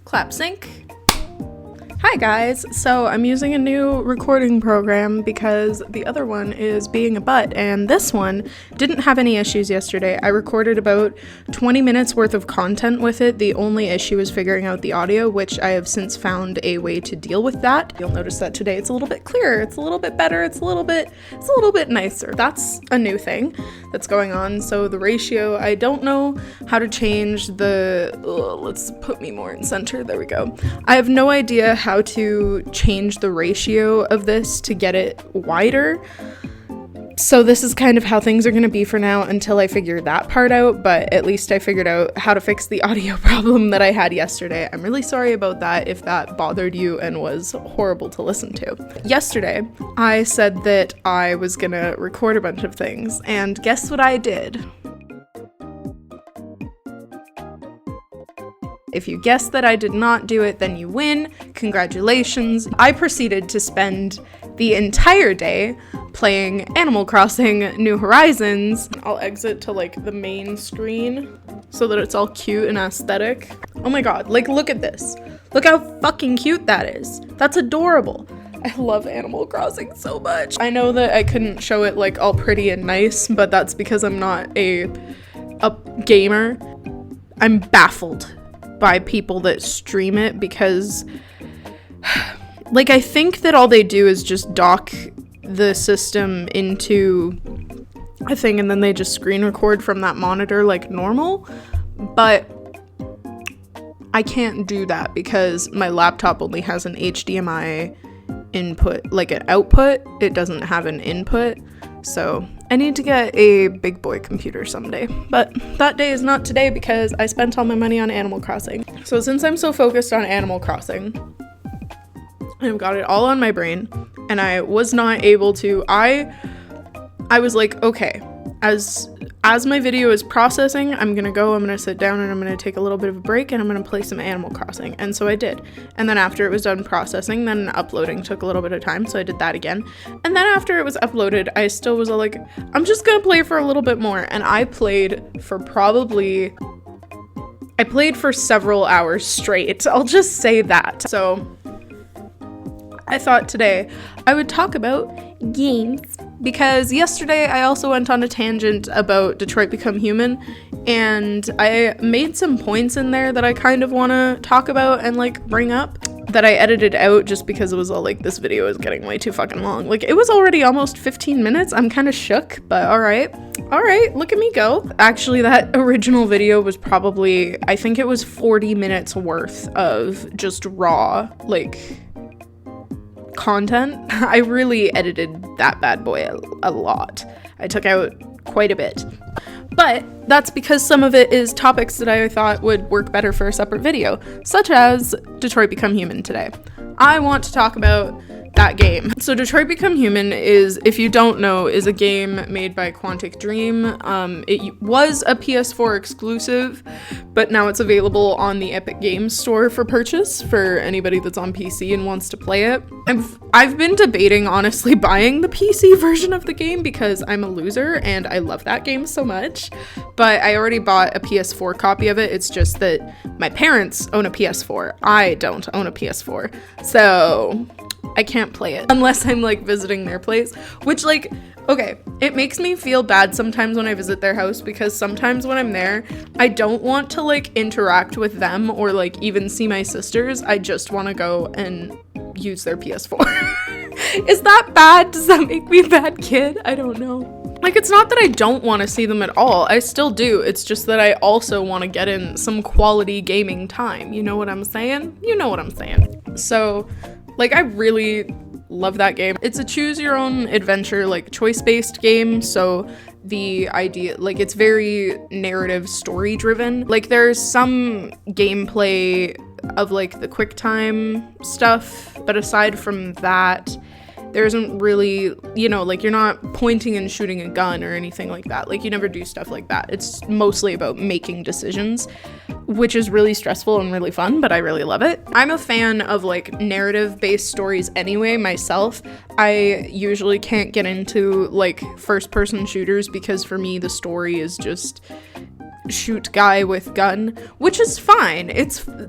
Clap sync. Hi guys, so I'm using a new recording program because the other one is being a butt, and this one didn't have any issues yesterday. I recorded about 20 minutes worth of content with it. The only issue is figuring out the audio, which I have since found a way to deal with that. You'll notice that today it's a little bit clearer, it's a little bit better, it's a little bit nicer. That's a new thing that's going on. So the ratio, I don't know how to change let's put me more in center. There we go. I have no idea how to change the ratio of this to get it wider. So this is kind of how things are going to be for now until I figure that part out, but at least I figured out how to fix the audio problem that I had yesterday. I'm really sorry about that if that bothered you and was horrible to listen to. Yesterday, I said that I was going to record a bunch of things, and guess what I did? If you guessed that I did not do it, then you win. Congratulations. I proceeded to spend the entire day playing Animal Crossing New Horizons. I'll exit to like the main screen so that it's all cute and aesthetic. Oh my god, like look at this. Look how fucking cute that is. That's adorable. I love Animal Crossing so much. I know that I couldn't show it like all pretty and nice, but that's because I'm not a gamer. I'm baffled by people that stream it because like I think that all they do is just dock the system into a thing and then they just screen record from that monitor like normal, but I can't do that because my laptop only has an HDMI input, like an output. It doesn't have an input. So I need to get a big boy computer someday, but that day is not today because I spent all my money on Animal Crossing. So since I'm so focused on Animal Crossing, I've got it all on my brain, and I was not able to, I was like, okay, as my video is processing, I'm gonna sit down and I'm gonna take a little bit of a break and I'm gonna play some Animal Crossing. And so I did. And then after it was done processing, then uploading took a little bit of time, so I did that again. And then after it was uploaded, I still was like, I'm just gonna play for a little bit more. And I played for several hours straight. I'll just say that. So I thought today I would talk about games because yesterday I also went on a tangent about Detroit Become Human, and I made some points in there that I kind of want to talk about and like bring up that I edited out just because it was all like, this video is getting way too fucking long. Like it was already almost 15 minutes. I'm kind of shook, but all right, look at me go. Actually, that original video was probably, I think it was 40 minutes worth of just raw like content. I really edited that bad boy a lot. I took out quite a bit. But that's because some of it is topics that I thought would work better for a separate video, such as Detroit Become Human today. I want to talk about that game. So Detroit Become Human is, if you don't know, is a game made by Quantic Dream. It was a PS4 exclusive, but now it's available on the Epic Games Store for purchase for anybody that's on PC and wants to play it. I've been debating, honestly, buying the PC version of the game because I'm a loser and I love that game so much, but I already bought a PS4 copy of it. It's just that my parents own a PS4. I don't own a PS4, so I can't play it unless I'm like visiting their place, which like, okay, it makes me feel bad sometimes when I visit their house because sometimes when I'm there, I don't want to like interact with them or like even see my sisters. I just want to go and use their PS4. Is that bad? Does that make me a bad kid? I don't know. Like, it's not that I don't want to see them at all. I still do. It's just that I also want to get in some quality gaming time. You know what I'm saying? You know what I'm saying. So like, I really love that game. It's a choose your own adventure, like choice-based game. So the idea, like, it's very narrative story driven. Like, there's some gameplay of like the quick time stuff, but aside from that, there isn't really, you know, like, you're not pointing and shooting a gun or anything like that. Like, you never do stuff like that. It's mostly about making decisions, which is really stressful and really fun, but I really love it. I'm a fan of like narrative-based stories anyway, myself. I usually can't get into like first-person shooters because for me the story is just, shoot guy with gun, which is fine.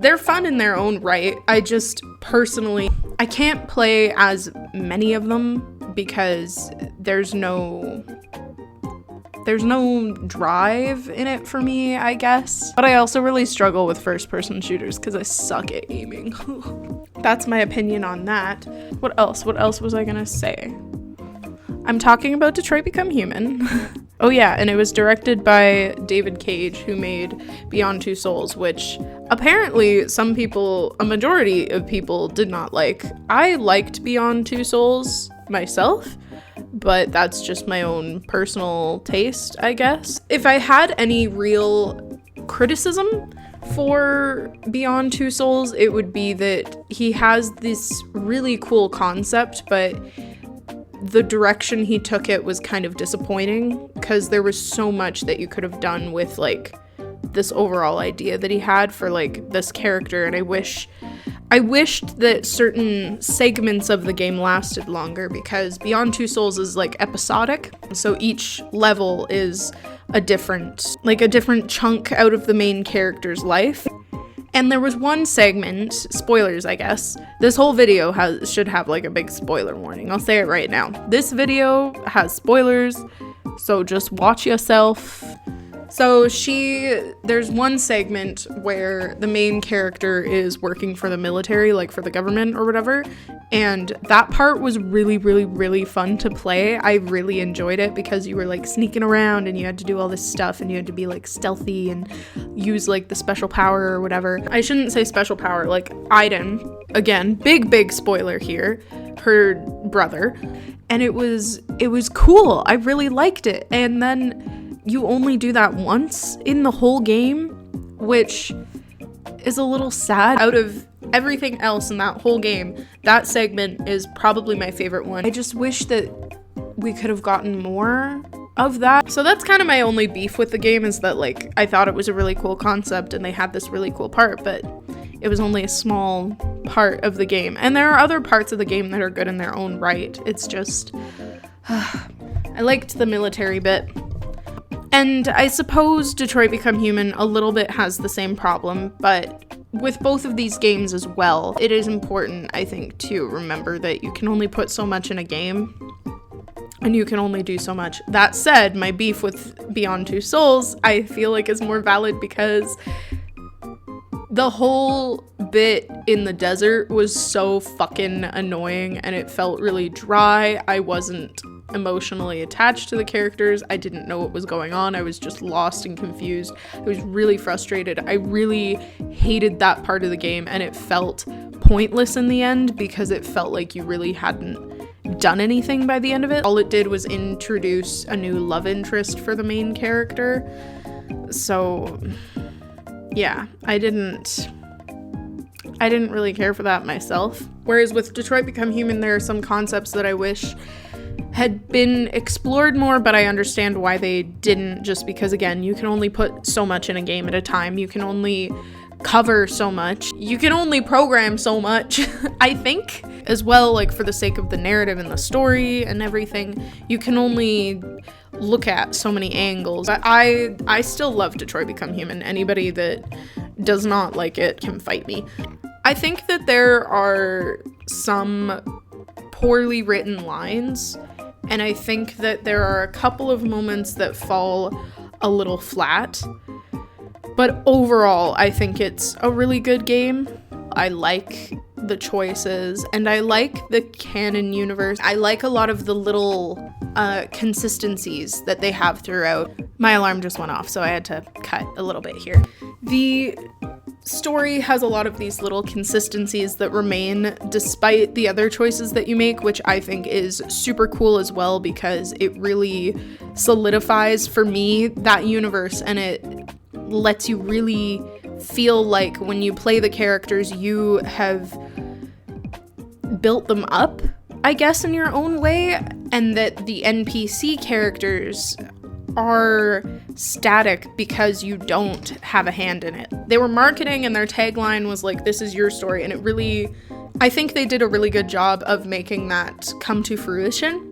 They're fun in their own right. I just personally, I can't play as many of them because there's no drive in it for me, I guess. But I also really struggle with first-person shooters because I suck at aiming. That's my opinion on that. What else? What else was I gonna say? I'm talking about Detroit Become Human. Oh yeah, and it was directed by David Cage, who made Beyond Two Souls, which apparently a majority of people did not like. I liked Beyond Two Souls myself, but that's just my own personal taste, I guess. If I had any real criticism for Beyond Two Souls, it would be that he has this really cool concept, but the direction he took it was kind of disappointing because there was so much that you could have done with like this overall idea that he had for like this character, and I wished that certain segments of the game lasted longer, because Beyond Two Souls is like episodic, so each level is a different chunk out of the main character's life. And there was one segment, spoilers I guess, this whole video should have like a big spoiler warning, I'll say it right now. This video has spoilers, so just watch yourself. So there's one segment where the main character is working for the military, like for the government or whatever, and that part was really, really, really fun to play. I really enjoyed it because you were like sneaking around and you had to do all this stuff and you had to be like stealthy and use like the special power or whatever. I shouldn't say special power, like Aiden, again, big spoiler here, her brother, and it was cool. I really liked it. And then you only do that once in the whole game, which is a little sad. Out of everything else in that whole game, that segment is probably my favorite one. I just wish that we could have gotten more of that. So that's kind of my only beef with the game, is that like I thought it was a really cool concept and they had this really cool part, but it was only a small part of the game. And there are other parts of the game that are good in their own right. It's just I liked the military bit. And I suppose Detroit Become Human a little bit has the same problem, but with both of these games as well, it is important, I think, to remember that you can only put so much in a game, and you can only do so much. That said, my beef with Beyond Two Souls, I feel like is more valid because the whole bit in the desert was so fucking annoying, and it felt really dry. I wasn't emotionally attached to the characters. I didn't know what was going on. I was just lost and confused. I was really frustrated. I really hated that part of the game, and it felt pointless in the end because it felt like you really hadn't done anything by the end of it. All it did was introduce a new love interest for the main character. So yeah, I didn't really care for that myself. Whereas with Detroit Become Human, there are some concepts that I wish had been explored more, but I understand why they didn't, just because, again, you can only put so much in a game at a time. You can only cover so much. You can only program so much, I think, as well, like for the sake of the narrative and the story and everything. You can only look at so many angles. But I still love Detroit Become Human. Anybody that does not like it can fight me. I think that there are some poorly written lines, and I think that there are a couple of moments that fall a little flat, but overall I think it's a really good game. I like the choices, and I like the canon universe. I like a lot of the little consistencies that they have throughout. My alarm just went off, so I had to cut a little bit here. The story has a lot of these little consistencies that remain despite the other choices that you make, which I think is super cool as well, because it really solidifies for me that universe, and it lets you really feel like when you play the characters, you have built them up, I guess, in your own way, and that the NPC characters are static because you don't have a hand in it. They were marketing, and their tagline was like, this is your story, and it really, I think they did a really good job of making that come to fruition.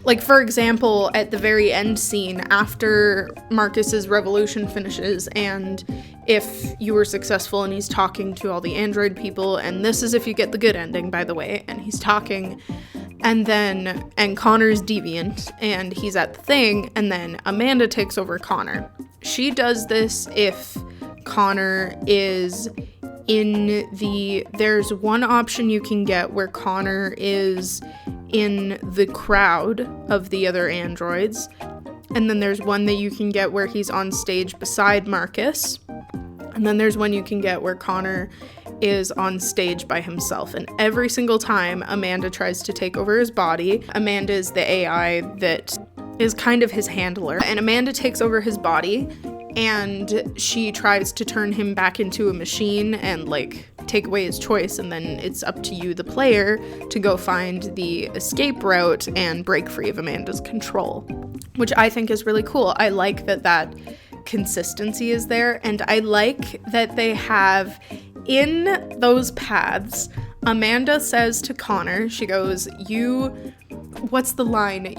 Like, for example, at the very end scene, after Marcus's revolution finishes, and if you were successful and he's talking to all the android people, and this is if you get the good ending, by the way, and he's talking, and Connor's deviant, and he's at the thing, and then Amanda takes over Connor. She does this if Connor is there's one option you can get where Connor is in the crowd of the other androids, and then there's one that you can get where he's on stage beside Marcus, and then there's one you can get where Connor is on stage by himself. And every single time Amanda tries to take over his body, Amanda is the AI that is kind of his handler, and Amanda takes over his body, and she tries to turn him back into a machine and like take away his choice, and then it's up to you, the player, to go find the escape route and break free of Amanda's control, which I think is really cool. I like that consistency is there, and I like that they have in those paths, Amanda says to Connor, she goes, what's the line?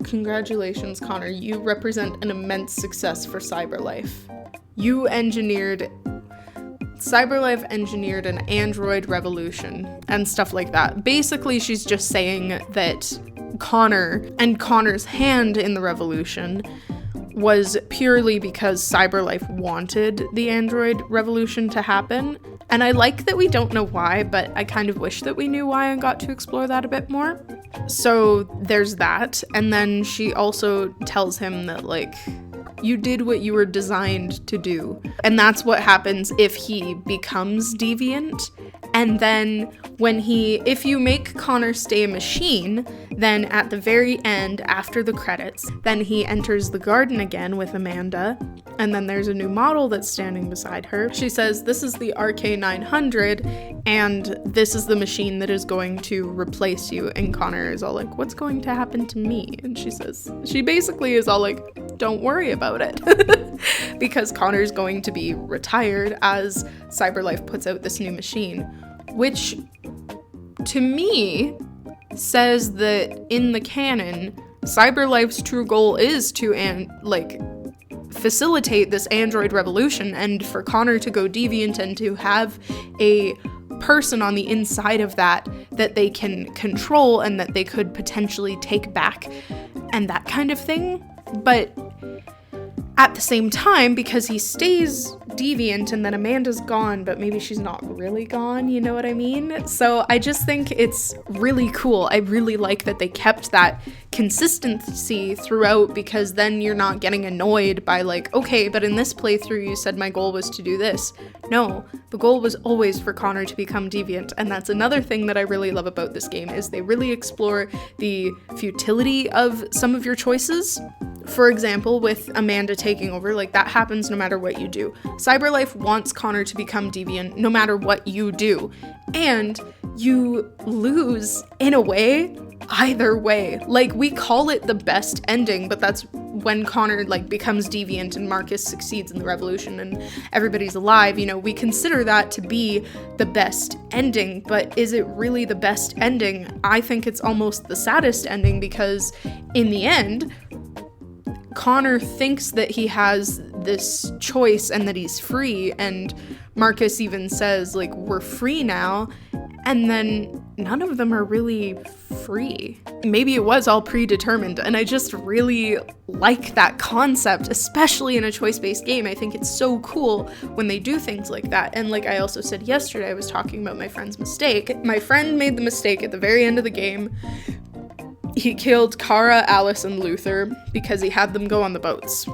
Congratulations, Connor, you represent an immense success for CyberLife. CyberLife engineered an android revolution and stuff like that. Basically, she's just saying that Connor's hand in the revolution was purely because CyberLife wanted the android revolution to happen. And I like that we don't know why, but I kind of wish that we knew why and got to explore that a bit more. So there's that. And then she also tells him that, like, you did what you were designed to do. And that's what happens if he becomes deviant. And then if you make Connor stay a machine, then at the very end, after the credits, then he enters the garden again with Amanda, and then there's a new model that's standing beside her. She says, this is the RK900, and this is the machine that is going to replace you. And Connor is all like, what's going to happen to me? And she basically is all like, don't worry about it. Because Connor's going to be retired as CyberLife puts out this new machine, which to me says that in the canon, CyberLife's true goal is to facilitate this android revolution, and for Connor to go deviant and to have a person on the inside of that they can control and that they could potentially take back and that kind of thing. But at the same time, because he stays deviant and then Amanda's gone, but maybe she's not really gone, you know what I mean? So I just think it's really cool. I really like that they kept that consistency throughout, because then you're not getting annoyed by like, okay, but in this playthrough you said my goal was to do this. No, the goal was always for Connor to become deviant, and that's another thing that I really love about this game, is they really explore the futility of some of your choices. For example, with Amanda taking over, like, that happens no matter what you do. CyberLife wants Connor to become deviant no matter what you do. And you lose, in a way, either way. Like, we call it the best ending, but that's when Connor, like, becomes deviant and Marcus succeeds in the revolution and everybody's alive. You know, we consider that to be the best ending, but is it really the best ending? I think it's almost the saddest ending, because in the end, Connor thinks that he has this choice and that he's free, and Marcus even says, like, we're free now, and then none of them are really free. Maybe it was all predetermined, and I just really like that concept, especially in a choice-based game. I think it's so cool when they do things like that. And like I also said yesterday, I was talking about my friend's mistake. My friend made the mistake at the very end of the game. He killed Kara, Alice, and Luther because he had them go on the boats.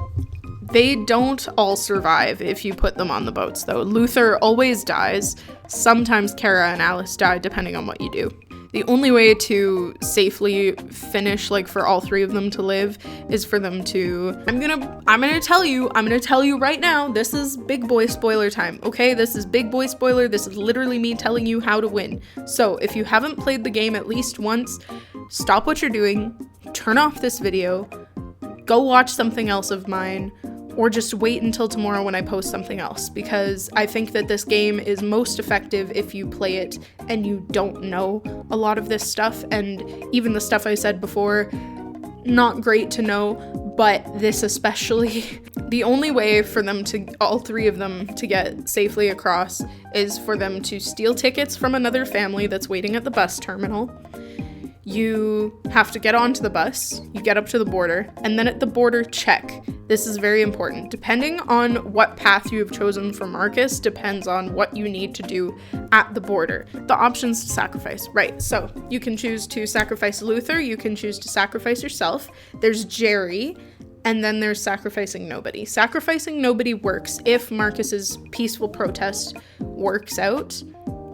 They don't all survive if you put them on the boats, though. Luther always dies. Sometimes Kara and Alice die, depending on what you do. The only way to safely finish, like, for all three of them to live is for them to... I'm gonna tell you right now, this is big boy spoiler time, okay? This is big boy spoiler. This is literally me telling you how to win. So if you haven't played the game at least once, stop what you're doing, turn off this video, go watch something else of mine, or just wait until tomorrow when I post something else, because I think that this game is most effective if you play it and you don't know a lot of this stuff, and even the stuff I said before, not great to know, but this especially. The only way for them to, all three of them, to get safely across is for them to steal tickets from another family that's waiting at the bus terminal. You have to get onto the bus, you get up to the border, and then at the border, check. This is very important. Depending on what path you have chosen for Marcus depends on what you need to do at the border. The options to sacrifice, right? So you can choose to sacrifice Luther, you can choose to sacrifice yourself. There's Jerry, and then there's sacrificing nobody. Sacrificing nobody works if Marcus's peaceful protest works out,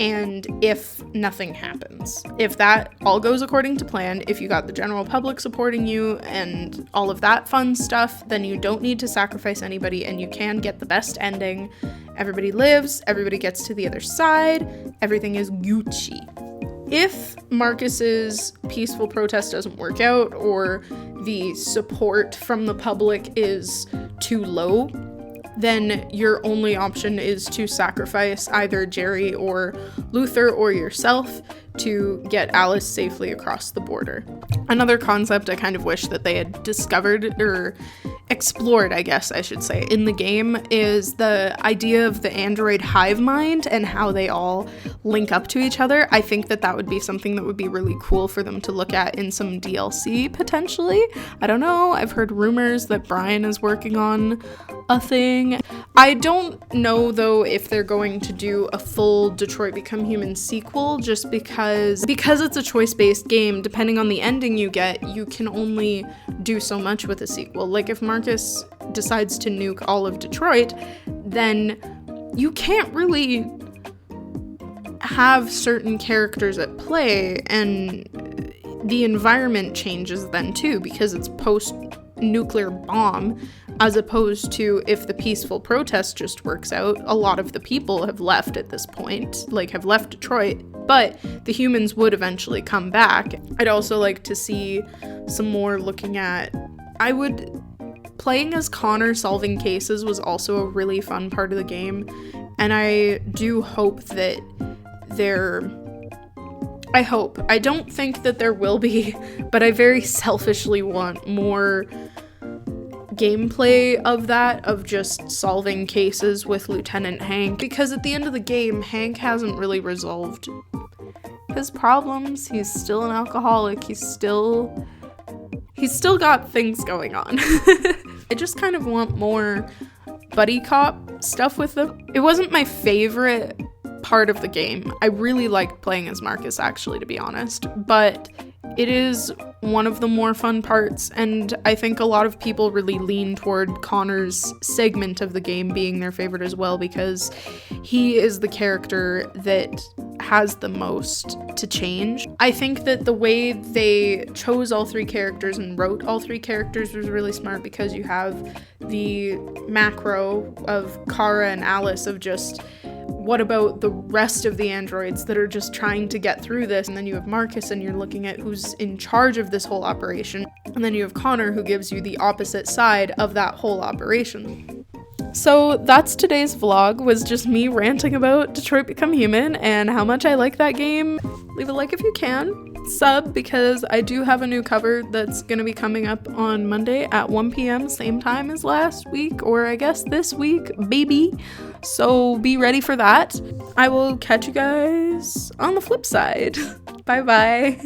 and if nothing happens. If that all goes according to plan, if you got the general public supporting you and all of that fun stuff, then you don't need to sacrifice anybody and you can get the best ending. Everybody lives, everybody gets to the other side, everything is Gucci. If Marcus's peaceful protest doesn't work out, or the support from the public is too low, then your only option is to sacrifice either Jerry or Luther or yourself to get Alice safely across the border. Another concept I kind of wish that they had discovered, or explored, I guess I should say, in the game is the idea of the android hive mind and how they all link up to each other. I think that that would be something that would be really cool for them to look at in some DLC, potentially. I don't know. I've heard rumors that Brian is working on a thing. I don't know, though, if they're going to do a full Detroit Become Human sequel, just because it's a choice-based game. Depending on the ending you get, you can only do so much with a sequel. Like, if Marcus decides to nuke all of Detroit, then you can't really have certain characters at play, and the environment changes then too, because it's post-nuclear bomb, as opposed to if the peaceful protest just works out. A lot of the people have left at this point, like have left Detroit, but the humans would eventually come back. I'd also like to see some more looking at, playing as Connor solving cases was also a really fun part of the game, and I do hope that I don't think that there will be, but I very selfishly want more gameplay of that, of just solving cases with Lieutenant Hank, because at the end of the game, Hank hasn't really resolved his problems. He's still an alcoholic. He's still got things going on. I just kind of want more buddy cop stuff with them. It wasn't my favorite part of the game. I really liked playing as Marcus, actually, to be honest, but it is one of the more fun parts, and I think a lot of people really lean toward Connor's segment of the game being their favorite as well, because he is the character that has the most to change. I think that the way they chose all three characters and wrote all three characters was really smart, because you have the macro of Kara and Alice of just, what about the rest of the androids that are just trying to get through this? And then you have Marcus, and you're looking at who's in charge of this whole operation. And then you have Connor, who gives you the opposite side of that whole operation. So that's today's vlog, was just me ranting about Detroit Become Human and how much I like that game. Leave a like if you can. Sub, because I do have a new cover that's going to be coming up on Monday at 1 p.m, same time as last week, or I guess this week, baby. So be ready for that. I will catch you guys on the flip side. Bye bye.